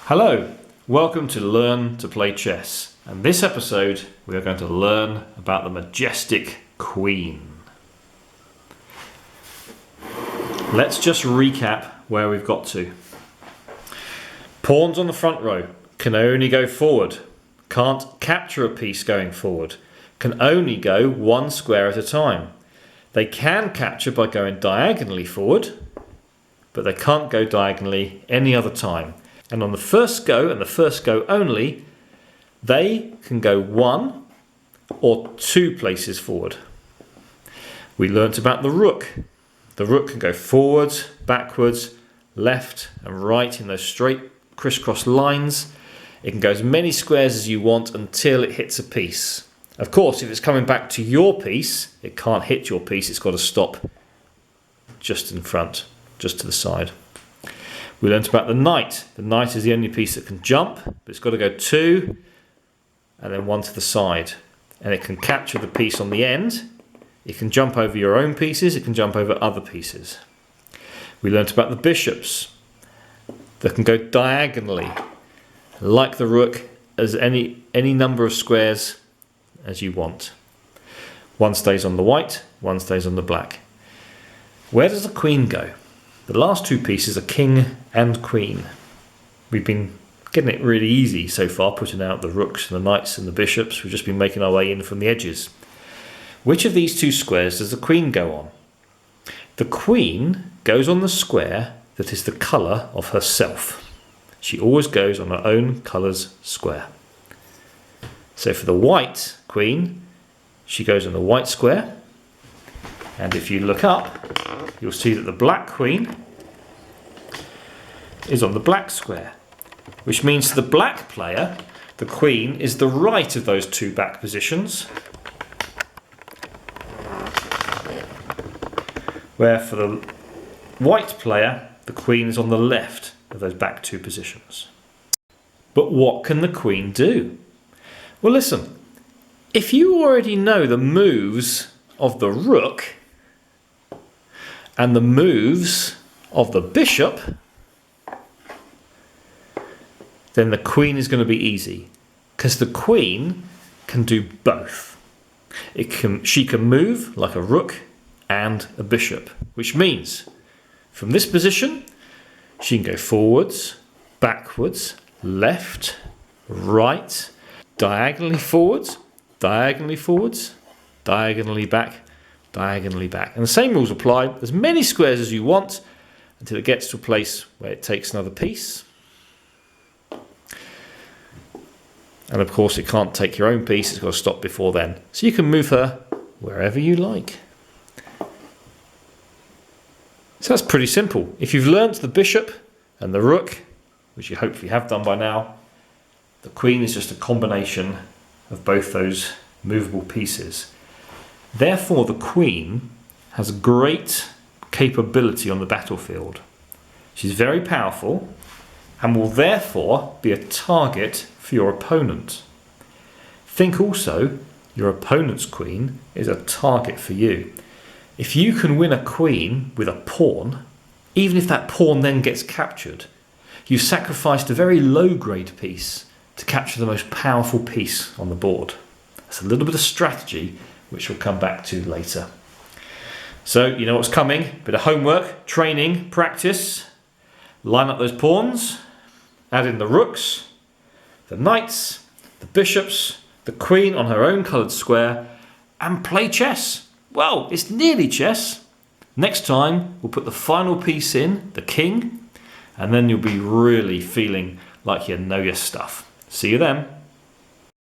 Hello, welcome to Learn to Play Chess. And this episode we are going to learn about the majestic Queen. Let's just recap where we've got to. Pawns on the front row can only go forward, can't capture a piece going forward, can only go one square at a time. They can capture by going diagonally forward, but they can't go diagonally any other time. And on the first go, and the first go only, they can go one or two places forward. We learnt about the rook. The rook can go forwards, backwards, left and right in those straight crisscross lines. It can go as many squares as you want until it hits a piece. Of course, if it's coming back to your piece, it can't hit your piece. It's got to stop just in front, just to the side. We learnt about the knight. The knight is the only piece that can jump, but it's got to go two and then one to the side. And it can capture the piece on the end. It can jump over your own pieces. It can jump over other pieces. We learnt about the bishops. They can go diagonally, like the rook, as any number of squares as you want. One stays on the white, one stays on the black. Where does the queen go? The last two pieces are king and queen. We've been getting it really easy so far, putting out the rooks and the knights and the bishops. We've just been making our way in from the edges. Which of these two squares does the queen go on? The queen goes on the square that is the colour of herself. She always goes on her own colour's square. So for the white queen, she goes on the white square. And if you look up, you'll see that the black queen is on the black square, which means to the black player, the queen is the right of those two back positions, where for the white player, the queen is on the left of those back two positions. But what can the queen do? Well, listen, if you already know the moves of the rook and the moves of the bishop, then the queen is going to be easy, because the queen can do both. She can move like a rook and a bishop, which means from this position she can go forwards, backwards, left, right, diagonally forwards, diagonally forwards, diagonally back, diagonally back. And the same rules apply. As many squares as you want until it gets to a place where it takes another piece. And of course it can't take your own piece, it's got to stop before then. So you can move her wherever you like. So that's pretty simple. If you've learnt the bishop and the rook, which you hopefully have done by now, the queen is just a combination of both those movable pieces. Therefore, the queen has great capability on the battlefield. She's very powerful and will therefore be a target for your opponent. Think also, your opponent's queen is a target for you. If you can win a queen with a pawn, even if that pawn then gets captured, you've sacrificed a very low-grade piece to capture the most powerful piece on the board. That's a little bit of strategy, which we'll come back to later. So you know what's coming, bit of homework, training, practice. Line up those pawns, add in the rooks, the knights, the bishops, the queen on her own coloured square, and play chess. Well, it's nearly chess. Next time we'll put the final piece in, the king, and then you'll be really feeling like you know your stuff. See you then.